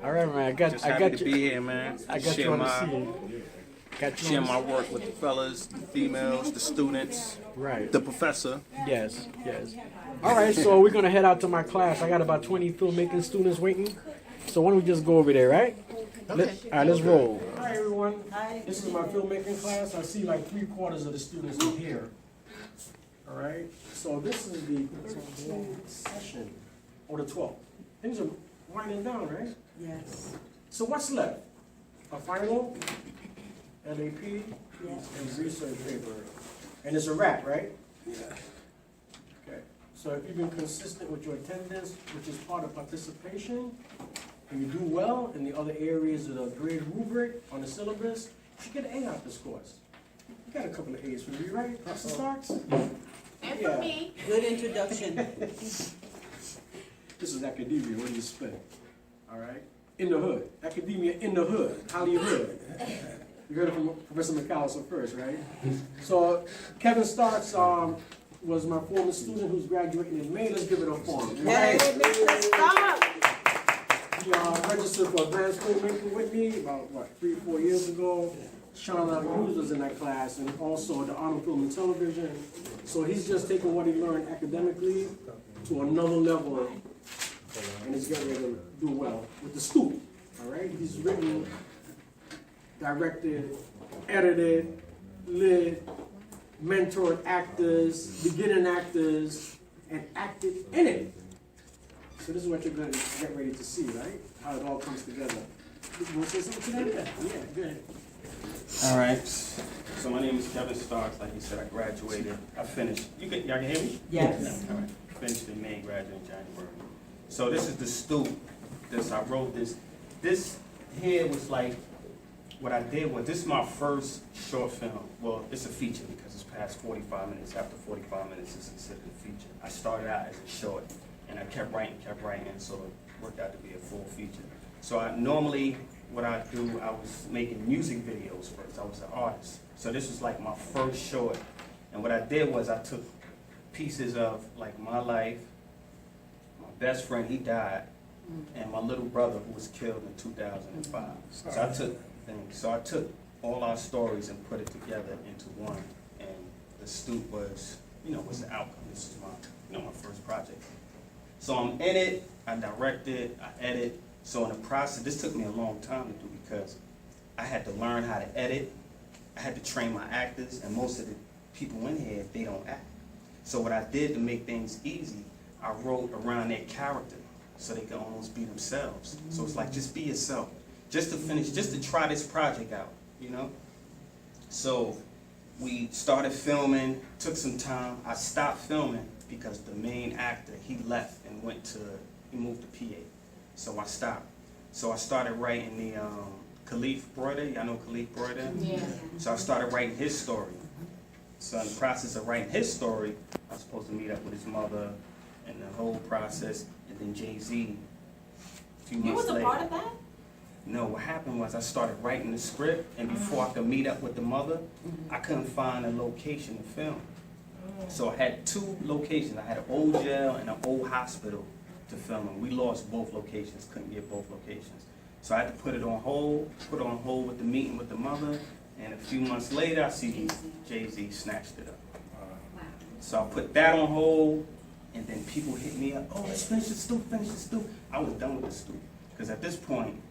All right, man. Just happy to be here, man. I got you on the scene. Share my work with the fellas, the females, the students, Right. the professor. Yes, yes. All right, so we're gonna head out to my class. I got about 20 filmmaking students waiting. So why don't we just go over there, right? Okay. All right, let's roll. Hi, everyone. Hi. This is my filmmaking class. I see like 3/4 of the students are here. All right. So this is the 13th session, or the 12th. Things are winding down, right? Yes. So what's left? A final, LAP, Yes. and research paper. And it's a wrap, right? Yeah. Okay. So if you've been consistent with your attendance, which is part of participation, and you do well in the other areas of the grade rubric on the syllabus, you should get an A out this course. You got a couple of A's for me, right, Mr. Starks? And for me. Good introduction. This is academia, what do you spend? All right? In the hood. Academia in the hood. Hollywood. You heard it from Professor McAllister first, right? So Kevin Starks was my former student who's graduating in May. Let's give it a form. Hey, Mr. Stop. He registered for advanced filmmaking with me about, 3 or 4 years ago. Sean Hughes was in that class, and also the art of film and television. So he's just taking what he learned academically to another level, and he's getting ready to do well with the Stoop. All right, he's written, directed, edited, lit, mentored actors, beginning actors, and acted in it. So this is what you're going to get ready to see, right? How it all comes together. You want to say something to that? Yeah, good. All right. So my name is Kevin Starks. Like you said, I graduated. I finished. Y'all can hear me? Yes. All right. Finished in May, graduated in January. So this is the Stoop. I wrote this. This here was like, what I did was, this is my first short film. Well, it's a feature because it's past 45 minutes. After 45 minutes, it's considered a feature. I started out as a short, and I kept writing, so it worked out to be a full feature. So what I do, I was making music videos first. I was an artist. So this was like my first short. And what I did was I took pieces of like my life, my best friend, he died, and my little brother who was killed in 2005. So I took all our stories and put it together into one. And the Stoop was the outcome. This is my first project. So I'm in it, I direct it, I edit. So in the process, this took me a long time to do because I had to learn how to edit, I had to train my actors, and most of the people in here, they don't act. So what I did to make things easy, I wrote around their character so they can almost be themselves. So it's like, just be yourself, just to try this project out, So we started filming, took some time. I stopped filming because the main actor, he left and he moved to PA. So I stopped. So I started writing the Khalif Broider. Y'all know Khalif Broider? Yeah. So I started writing his story. So in the process of writing his story, I was supposed to meet up with his mother and the whole process, and then Jay-Z a few months later. You was a part of that? No, what happened was I started writing the script, and before I could meet up with the mother, I couldn't find a location to film. So I had 2 locations. I had an old jail and an old hospital to film, and we lost both locations, couldn't get both locations. So I had to put it on hold with the meeting with the mother, and a few months later, I see Jay-Z snatched it up. Wow. So I put that on hold, and then people hit me up, oh, let's finish the Stoop, finish the Stoop. I was done with the Stoop, because at this point,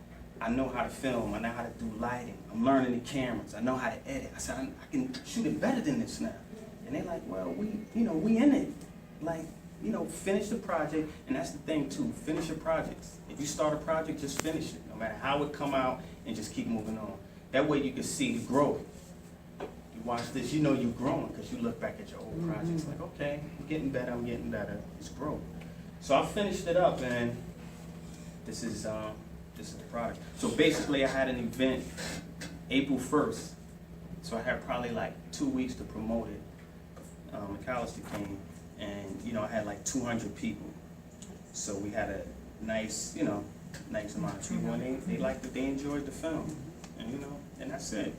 I know how to film, I know how to do lighting, I'm learning the cameras, I know how to edit. I said, I can shoot it better than this now. And they're like, well, we in it. Like, finish the project, and that's the thing too, finish your projects. If you start a project, just finish it, no matter how it come out, and just keep moving on. That way you can see the growth. You watch this, you're growing, because you look back at your old projects, like, okay, I'm getting better, it's growth. So I finished it up, and this is the product. So basically I had an event April 1st, so I had probably like 2 weeks to promote it. McAllister came, and I had like 200 people. So we had a nice amount of people, and they liked it, they enjoyed the film, and that's it.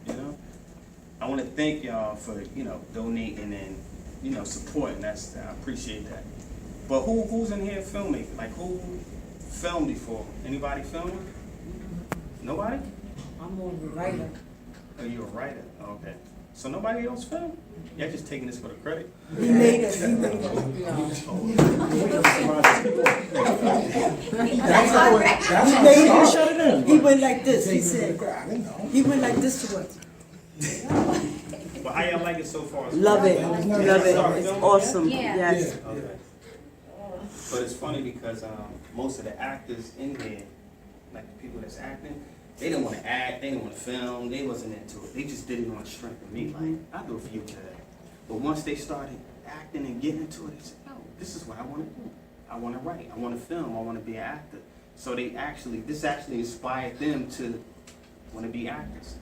I want to thank y'all for donating and supporting. I appreciate that. But who's in here filmmaking? Like, who filmed before? Anybody filming? Nobody? I'm more of a writer. Oh, you're a writer? Okay. So nobody else film? Y'all just taking this for the credit? He made us, he made us. That's how it started. He went like this, he said, I didn't know. he went like this to us. Well, how y'all like it so far? Love it, love it, it's awesome, Yeah. yes. Okay. But it's funny because most of the actors in there, like the people that's acting, they didn't want to act, they didn't want to film, they wasn't into it. They just did it on the strength of me. Like, I'll do it for you today. But once they started acting and getting into it, they said, no, this is what I want to do. I want to write, I want to film, I want to be an actor. So this actually inspired them to want to be actors.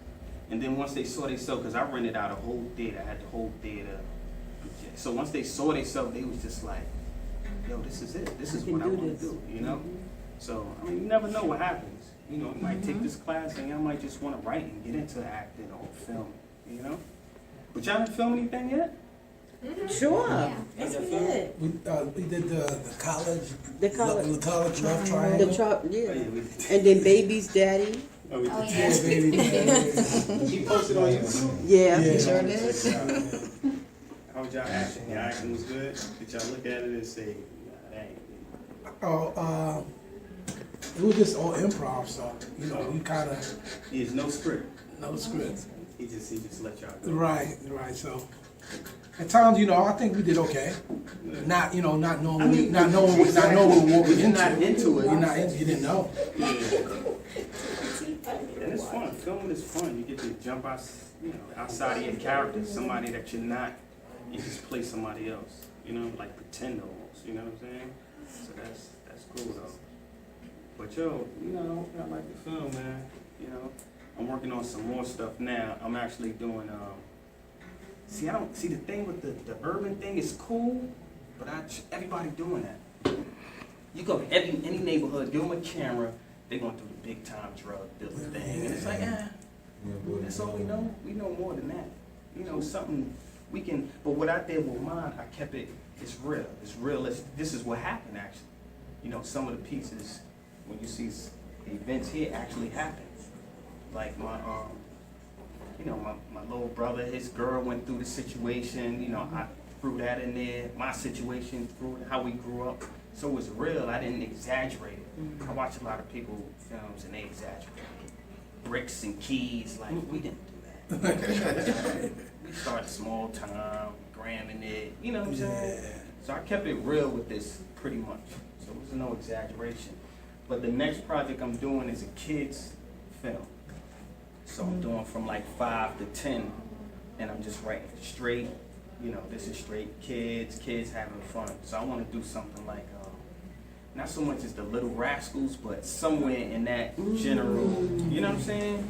And then once they saw themselves, because I rented out a whole theater, I had the whole theater. So once they saw themselves, they was just like, yo, this is it. This is what I want to do, you know? So, I mean, you never know what happens. You know, you might take this class and I might just want to write and get into acting or film, you know? But y'all didn't film anything yet? Sure, Yeah. yes we did. We did the college. The college. The college love triangle. Yeah, we did. and then baby's daddy, Oh, we Oh, did. yeah. Yeah, baby. He posted on YouTube? yeah. Yeah. Sure did. How was y'all acting? Your acting was good? Did y'all look at it and say, nah, that ain't Oh, it was just all improv, so, you know, we kind of, There's no script. no script. He just let y'all go. Right, so. At times, you know, I think we did okay. Not, you know, not knowing what we're You're not into it. You're not into, you didn't know. Yeah. And it's fun. Filming is fun. You get to jump out, you know, outside of your character. Somebody that you're not. You just play somebody else. You know, like pretend almost. You know what I'm saying? So that's cool though. But yo, you know, I like the film, man. You know, I'm working on some more stuff now. I'm actually doing. See, I don't see the thing with the urban thing is cool, but everybody doing that. You go to any neighborhood, give them a camera, they're going through the big time drug dealer thing, and it's like, that's all we know. We know more than that. You know, something we can. But what I did with mine, I kept it. It's real. It's realistic. This is what happened actually. You know, some of the pieces when you see events here actually happen. Like my you know, my little brother, his girl went through the situation, you know, I threw that in there, my situation, through how we grew up. So it was real, I didn't exaggerate it. I watch a lot of people films and they exaggerate it. Bricks and keys, like, we didn't do that. We started small time, gramming it, you know what I'm saying? So I kept it real with this pretty much. So it was no exaggeration. But the next project I'm doing is a kid's film. So I'm doing from like 5 to 10, and I'm just writing straight, you know, this is straight kids having fun. So I want to do something like, not so much as the Little Rascals, but somewhere in that general, you know what I'm saying?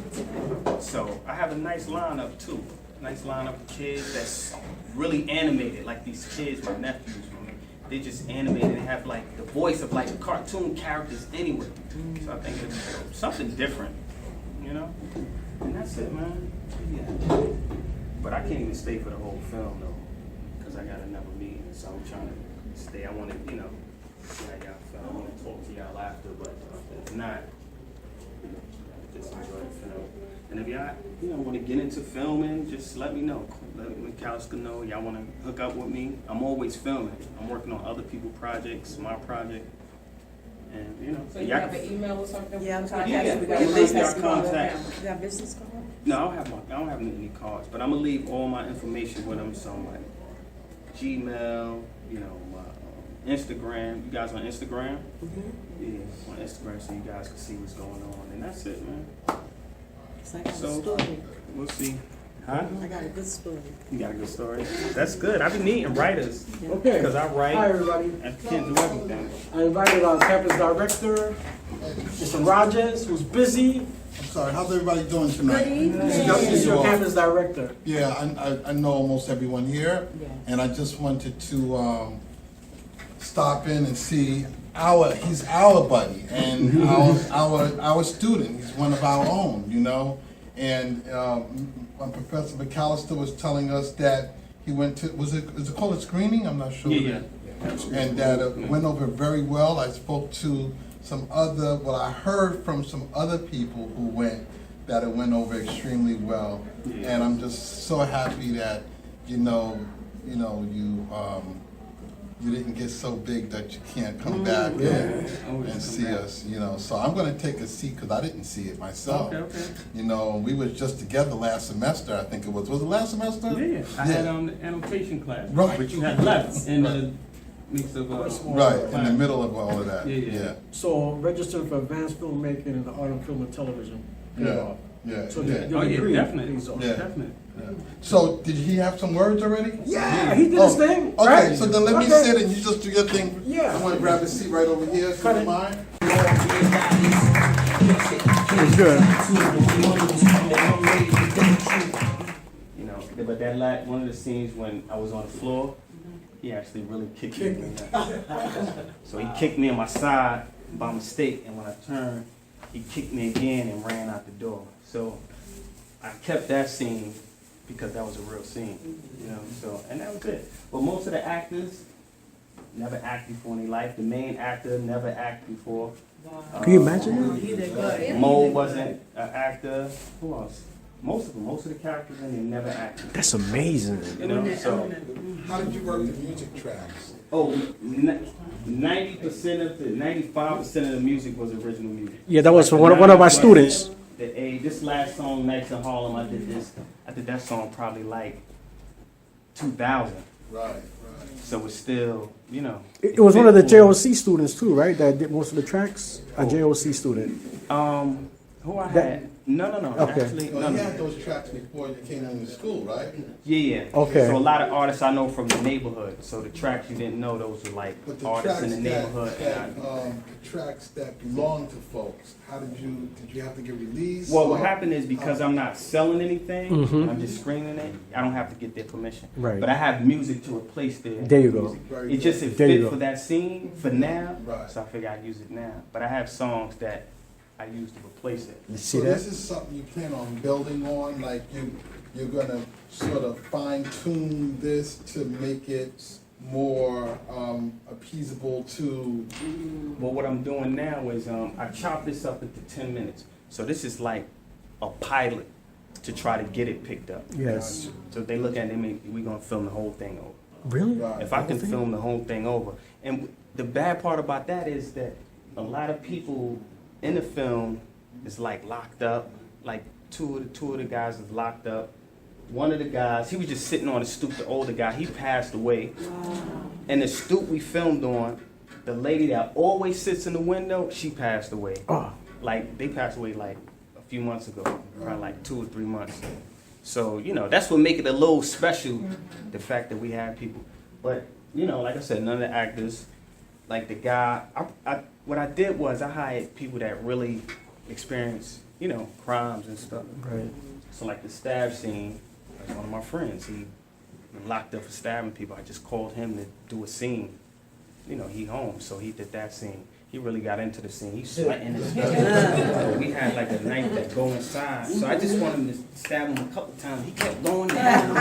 So I have a nice lineup too. Nice lineup of kids that's really animated, like these kids, my nephews, they just animated and have like the voice of like cartoon characters anyway. So I think it's something different, you know? And that's it, man. Yeah. But I can't even stay for the whole film though, because I got another meeting, so I'm trying to stay. I want to, you know, I want to talk to y'all after, but if not, just enjoy the film. And if y'all, you know, want to get into filming, just let me know. Let McAllister know. Y'all want to hook up with me? I'm always filming. I'm working on other people's projects, my project. And, you know, So you have an email or something? Yeah, I'm Contact yeah, us? We yeah, got a business contact. You got business card? No, I don't have any cards, but I'm gonna leave all my information with them. So my Gmail, you know, my Instagram. You guys on Instagram? Yeah, on Instagram, so you guys can see what's going on. And that's it, man. It's like a So story. we'll see. Huh? I got a good story. You got a good story. That's good. I've been needing writers Okay. because I write. Hi, everybody. I can't do everything. I invited our campus director, Mr. Rogers, who's busy. I'm sorry, how's everybody doing tonight? He's your campus director. Yeah, I know almost everyone here, and I just wanted to stop in and see he's our buddy and our student. He's one of our own, you know. And Professor McAllister was telling us that he went to, is it called a screening? I'm not sure. Yeah. And that went over very well. I spoke to I heard from some other people who went, that it went over extremely well. Yeah. And I'm just so happy that, you didn't get so big that you can't come back and see us, So I'm gonna take a seat, because I didn't see it myself. Okay. We was just together last semester, I think it was. Was it last semester? Yeah, I had the annotation class, Right. but you had left in the mix of Right, in the middle of all of that, Yeah. So registered for advanced filmmaking in the art of film and television. Yeah, yeah, So yeah. Oh yeah, degree definitely, pays off. Yeah. definitely. So, did he have some words already? Yeah, he did his thing. Okay, right? so then let me Okay. sit and you just do your thing. Yeah. I'm gonna grab a seat right over here, if you don't mind. It's good. But one of the scenes when I was on the floor, he actually really kicked me in that. So he kicked me on my side by mistake, and when I turned, he kicked me again and ran out the door. So I kept that scene because that was a real scene, So, and that was it. But most of the actors never acted before in their life. The main actor never acted before. Can you imagine? Mo wasn't an actor. Who else? Most of the characters in there never acted. That's amazing. So. How did you work the music tracks? 90% of the 95% of the music was original music. Yeah, that was from one of our students. This last song, Nights in Harlem, I did that song probably like 2000. Right. So it's still, It was one of the JOC students too, right? That did most of the tracks. A JOC student. Who I had? No. Okay. Actually, Well, you no. had those tracks before you came into school, right? Yeah. Okay. So a lot of artists I know from the neighborhood. So the tracks you didn't know, those were like But the artists in tracks the neighborhood. the tracks that belong to folks, did you have to get released? Well, or- what happened is because I'm not selling anything, Mhm. I'm just screening it, I don't have to get their permission. Right. But I have music to replace their There you go. music. Very It just it There you fit go. for that scene for now, Right. so I figured I'd use it now. But I have songs that I use to replace it. You see So that? this is something you plan on building on, like you're gonna sort of fine tune this to make it more appeasable to. Well, what I'm doing now is I chop this up into 10 minutes. So this is like a pilot to try to get it picked up. Yes. So if they look at it, we're gonna film the whole thing over. Really? Right. If I can film the whole thing over. And the bad part about that is that a lot of people in the film is like locked up. Like two of the guys is locked up. One of the guys, he was just sitting on a stoop, the older guy, he passed away. And the stoop we filmed on, the lady that always sits in the window, she passed away. Oh. Like, they passed away like a few months ago, probably like 2 or 3 months. So, that's what make it a little special, the fact that we have people. But, like I said, none of the actors, like the guy, what I did was I hired people that really experience, crimes and stuff. Right. So like the stab scene, like one of my friends, he locked up for stabbing people. I just called him to do a scene. He home, so he did that scene. He really got into the scene. He's sweating. We had like a knife that go inside. So I just wanted him to stab him a couple times. He kept going down.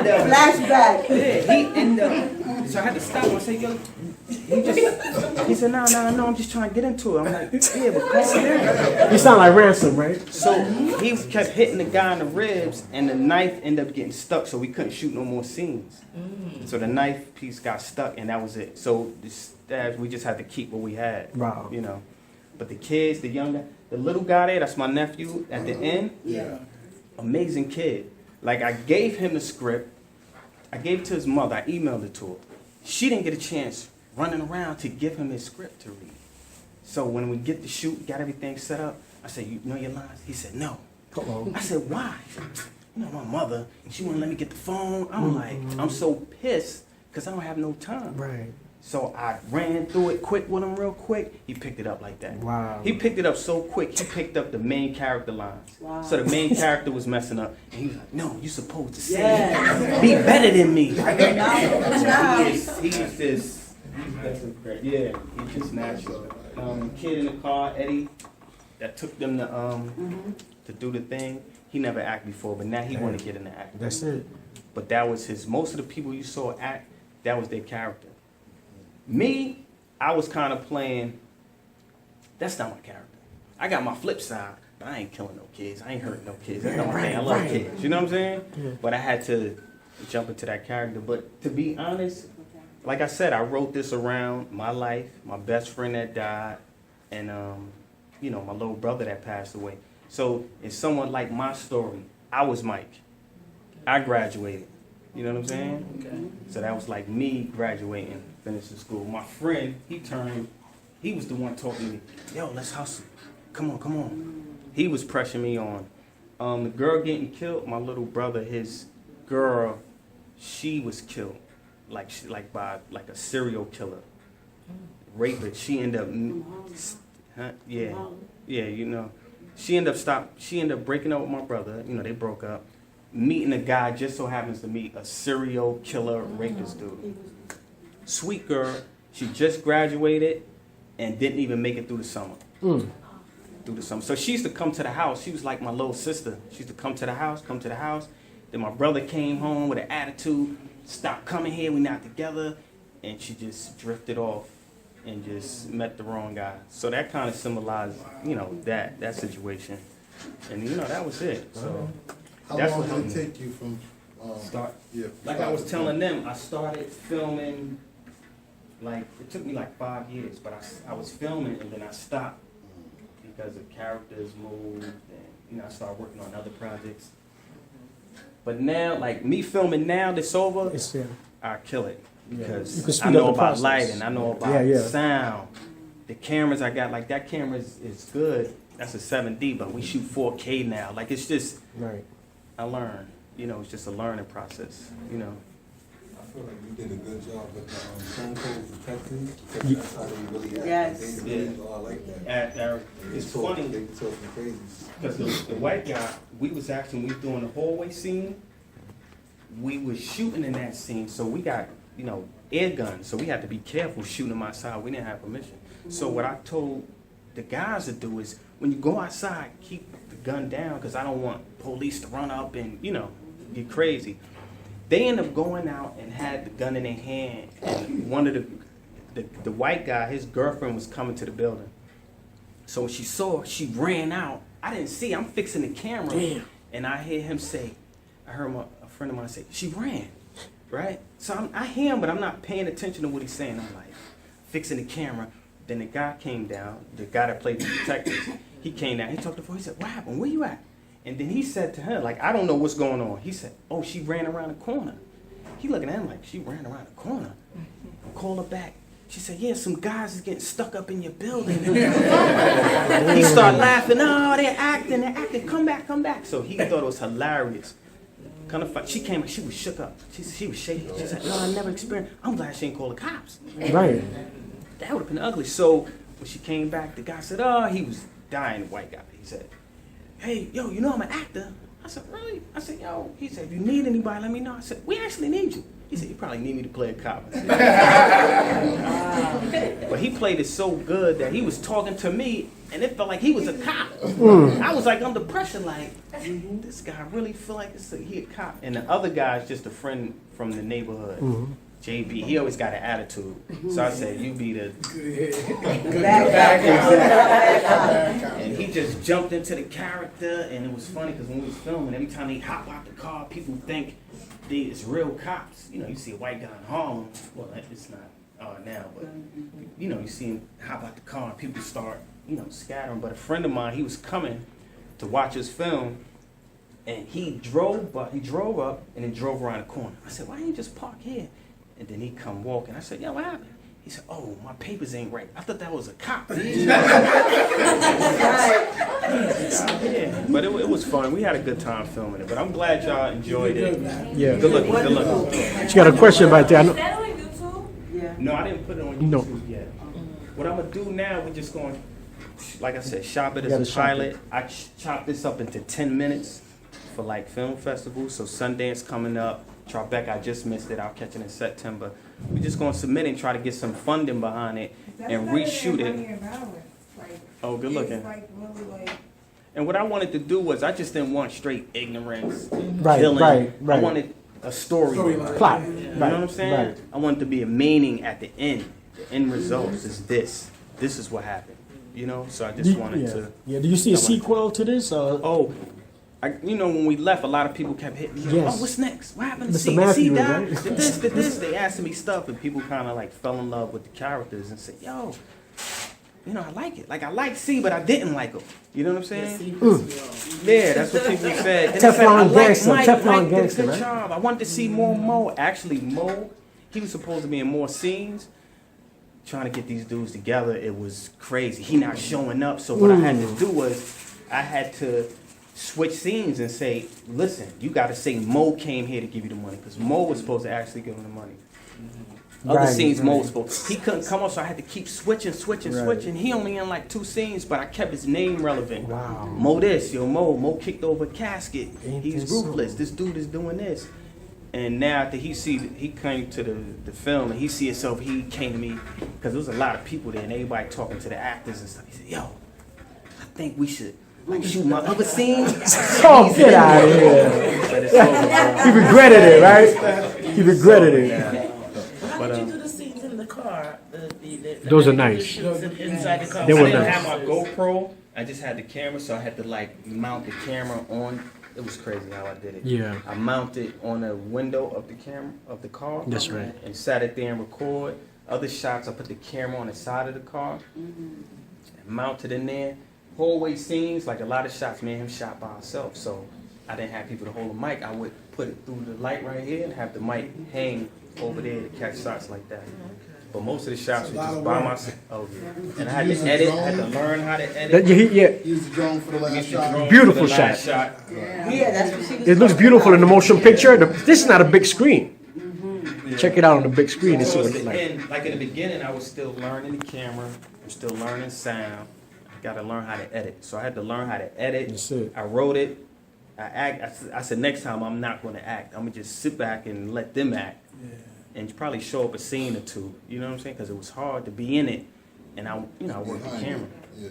Flashback. Yeah, he ended up. So I had to stop him. I said, yo, he said, no, I'm just trying to get into it. I'm like, yeah, but calm down. You sound like Ransom, right? So he kept hitting the guy in the ribs, and the knife ended up getting stuck, so we couldn't shoot no more scenes. So the knife piece got stuck, and that was it. So the stabs, we just had to keep what we had. Wow. But the kids, the little guy there, that's my nephew at the end. Yeah. Amazing kid. Like, I gave him the script. I gave it to his mother. I emailed it to her. She didn't get a chance running around to give him his script to read. So when we get the shoot, got everything set up, I said, you know your lines? He said, no. Uh-oh. I said, why? My mother, she wouldn't let me get the phone. I'm like, I'm so pissed because I don't have no time. Right. So I ran through it quick with him real quick. He picked it up like that. Wow. He picked it up so quick, he picked up the main character lines. Wow. So the main character was messing up. And he was like, no, you're supposed to say Yes. be better than me. He's just, yeah, he's just natural. Kid in the car, Eddie, that took them to do the thing, he never acted before, but now he want to get into acting. That's it. But that was most of the people you saw act, that was their character. Me, I was kind of playing, that's not my character. I got my flip side, but I ain't killing no kids. I ain't hurting no kids. That's not my thing. I love kids. You know what I'm saying? But I had to jump into that character. But to be honest, like I said, I wrote this around my life, my best friend that died, and you know, my little brother that passed away. So it's somewhat like my story. I was Mike. I graduated. You know what I'm saying? Okay. So that was like me graduating, finishing school. My friend, he was the one talking to me, yo, let's hustle. Come on. He was pressuring me on. The girl getting killed, my little brother, his girl, she was killed. Like by a serial killer. Rapist. She ended up, yeah, you know. She ended up breaking up with my brother. You know, they broke up. Meeting a guy, just so happens to meet a serial killer rapist dude. Sweet girl. She just graduated and didn't even make it through the summer. So she used to come to the house. She was like my little sister. She used to come to the house. Then my brother came home with an attitude. Stop coming here, we're not together. And she just drifted off and just met the wrong guy. So that kind of symbolized, you know, that situation. And, you know, that was it. So How that's long what did it happened. take you from Start. yeah, Like I was telling them, I started filming, like, it took me like 5 years, but I was filming and then I stopped because the characters moved and, you know, I started working on other projects. But now, like me filming now that's over, I kill it. Because I know about lighting, I know about sound. The cameras I got, like that camera is good. That's a 7D, but we shoot 4K now. Like it's just, I learn. You know, it's just a learning process, you know. I feel like you did a good job with the phone calls detectives, because that's how they really act. Yes. They really are like that. It's funny. They talk some crazy. Because the white guy, we was doing the hallway scene. We was shooting in that scene, so we got, you know, air guns, so we had to be careful shooting them outside. We didn't have permission. So what I told the guys to do is, when you go outside, keep the gun down, because I don't want police to run up and, you know, get crazy. They ended up going out and had the gun in their hand, and one of the white guy, his girlfriend was coming to the building. So when she saw, she ran out. I didn't see, I'm fixing the camera, and I hear him say, I heard a friend of mine say, she ran, right? So I hear him, but I'm not paying attention to what he's saying. I'm like, fixing the camera. Then the guy came down, the guy that played the detectives, he came down, he talked to her, he said, what happened, where you at? And then he said to her, like, I don't know what's going on. He said, oh, she ran around the corner. He looking at him like, she ran around the corner. I called her back. She said, yeah, some guys is getting stuck up in your building. He started laughing, oh, they're acting, come back. So he thought it was hilarious. Kind of fun. She came, she was shook up. She was shaking. She said, no, I never experienced, I'm glad she didn't call the cops. Right. That would have been ugly. So when she came back, the guy said, oh, he was dying, the white guy. He said, hey, yo, you know I'm an actor. I said, really? I said, yo. He said, if you need anybody, let me know. I said, we actually need you. He said, you probably need me to play a cop. I said, but he played it so good that he was talking to me, and it felt like he was a cop. I was like under pressure, like, this guy really feel like he a cop. And the other guy is just a friend from the neighborhood. JB, he always got an attitude. So I said, you be the and he just jumped into the character, and it was funny because when we was filming, every time they hop out the car, people think it's real cops. You know, you see a white guy in Harlem, well, it's not now, but you know, you see him hop out the car, and people start, you know, scattering. But a friend of mine, he was coming to watch his film, and he drove up and then drove around the corner. I said, why didn't you just park here? And then he come walking. I said, yeah, what happened? He said, oh, my papers ain't right. I thought that was a cop. Yeah, but it was fun. We had a good time filming it. But I'm glad y'all enjoyed it. Yeah. Good looking. She got a question right there. I know- Is that on YouTube? Yeah. No, I didn't put it on No. YouTube yet. What I'm going to do now, we're just going, like I said, shop it You gotta as a shop pilot. I chopped this up into 10 minutes for like film festivals. So Sundance coming up. Tribeca, I just missed it. I'll catch it in September. We're just going to submit and try to get some funding behind it and reshoot it. Oh, good looking. And what I wanted to do was, I just didn't want straight ignorance, killing. I wanted a story. Plot. You know what I'm saying? Right. I wanted to be a meaning at the end. the end results is this. This is what happened, you know? So I just wanted to. Yeah, do you see a sequel to this? Oh, you know, when we left, a lot of people kept hitting me. Yes. Oh, what's next? What happened to Mr. C? Matthews, C died? right? Did this, did this? They asking me stuff, and people kind of like fell in love with the characters and said, yo, you know, I like it. Like, I like C, but I didn't like him. You know what I'm saying? Yeah, that's what people said. Then they said, I Teflon like gangster, Mike, Teflon Mike did a gangster, good right? job. I wanted to see more Mo. Actually, Mo, he was supposed to be in more scenes. Trying to get these dudes together, it was crazy. He not showing up, so what I had to do was I had to switch scenes and say, listen, you got to say Mo came here to give you the money, because Mo was supposed to actually give him the money. Other Right, scenes, right. Mo was supposed. He couldn't come up, so I had to keep switching. He only in like 2 scenes, but I kept his name relevant. Wow. Mo this, yo, Mo kicked over a casket. Ain't He's this ruthless. something? This dude is doing this. And now after he came to the film and he see himself, he came to me, because there was a lot of people there and everybody talking to the actors and stuff. He said, yo, I think we should like shoot my other scene. Oh, get out of here. But it's over. He regretted it, right? He regretted it. How did you do the scenes in the car? Those are nice. Shoots inside the car. They I were didn't nice. have my GoPro. I just had the camera, so I had to like mount the camera on. It was crazy how I did it. Yeah. I mounted on a window of the camera of the car. That's right. And sat it there and record. Other shots, I put the camera on the side of the car. And mounted in there. Hallway scenes, like a lot of shots, me and him shot by ourselves. So I didn't have people to hold the mic. I would put it through the light right here and have the mic hang over there to catch shots like that. But most of the shots were just by myself. Oh yeah. And I had to edit. I had to learn how to edit. Yeah, Use the drone for the last Used the shot. drone Beautiful for the last shot. Yeah, that's what she was. it looks beautiful in the motion picture. This is not a big screen. Check it out on the big screen and see what Towards it's the like. end, like in the beginning, I was still learning the camera. I'm still learning sound. I got to learn how to edit. So I had to learn how to edit. That's it. I wrote it. I said next time I'm not going to act. I'm gonna just sit back and let them act, and probably show up a scene or two. You know what I'm saying? Because it was hard to be in it, and I worked the camera. Yeah.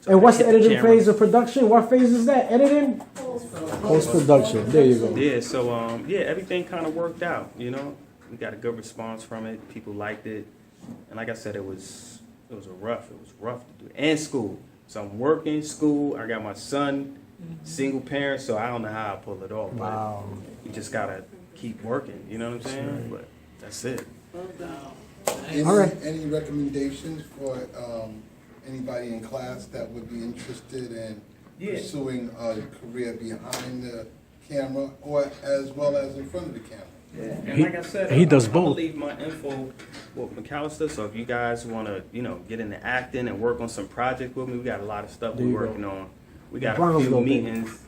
So And what's I the hit editing camera. phase of production? What phase is that? Editing? Post production. There you go. Yeah. So everything kind of worked out. You know, we got a good response from it. People liked it, and like I said, it was rough to do. And school. So I'm working, school. I got my son, single parent. So I don't know how I pull it off. Wow. But you just gotta keep working. You know what I'm saying? But that's it. Any, All right. any recommendations for anybody in class that would be interested in Yeah. pursuing a career behind the camera or as well as in front of the camera? And like I said, he does I'm gonna both. leave my info with McAllister. So if you guys want to, get into acting and work on some project with me, we got a lot of stuff There we're you go. working on. We got Browns a few go big. meetings.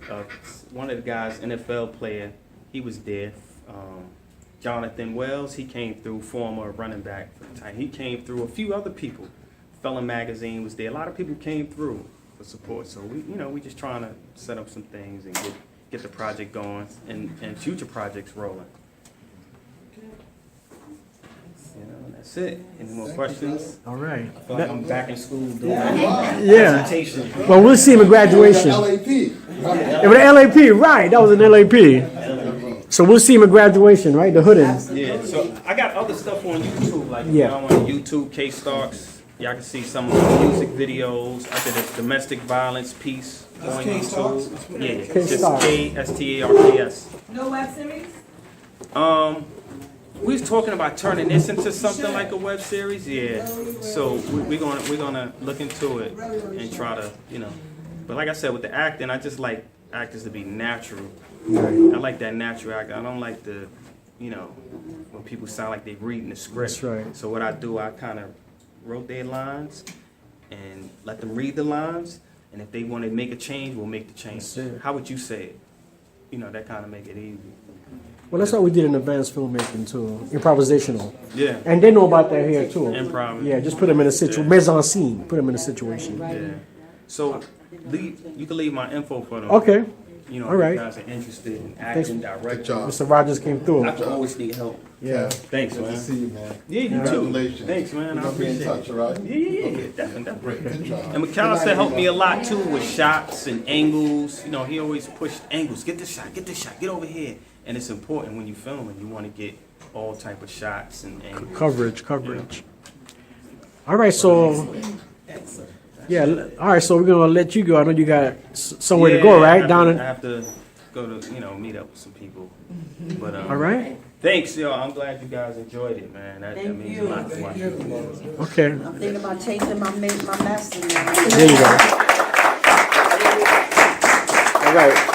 One of the guys, NFL player, he was there. Jonathan Wells, he came through, former running back for the Titans. He came through. A few other people. Felon Magazine was there. A lot of people came through for support. So we just trying to set up some things and get the project going and future projects rolling. That's it. Any more questions? All right. I feel like I'm back in school doing Yeah. presentation. Well, we'll see him at graduation. LAP. Yeah, with the LAP, right? That was an LAP. So we'll see him at graduation, right? The Hoodins. Yeah, so I got other stuff on YouTube, like Yeah. I'm on YouTube, K Starks. Y'all can see some of my music videos. I did a domestic violence piece on YouTube. Yeah, K just Starks. KSTARKS. No web series? We was talking about turning this into something like a web series, yeah. So we're gonna look into it and try to, But like I said, with the acting, I just like actors to be natural. I like that natural act. I don't like the, when people sound like they're reading the script. That's right. So what I do, I kind of wrote their lines and let them read the lines. And if they want to make a change, we'll make the change. That's it. How would you say it? That kind of make it easy. Well, that's how we did in advanced filmmaking too, improvisational. Yeah. And they know about that here too. Improv. Yeah, just put them in a situation, mise en scene. Put them in a situation. Yeah. So you can leave my info for them. Okay. All All right. If you guys are interested in acting, Good directing. job. Mr. Rogers came through. I can always need help. Yeah. Thanks, Good man. to see you, man. Yeah, you too. Congratulations. Thanks, man. We're I gonna be in appreciate touch, it. all right? Yeah, definitely. Great, good job. And McAllister helped me a lot too with shots and angles. He always pushed angles. Get this shot, get over here. And it's important when you film and you want to get all type of shots and angles. Coverage. All right, so, Excellent. yeah, all right, so we're gonna let you go. I know you got somewhere to go, Yeah, right? I Down in, have to go to, meet up with some people. But, all right, thanks, yo. I'm glad you guys enjoyed it, man. That Thank means you. a lot to watch. okay, I'm thinking about changing my master now. there you go. All right.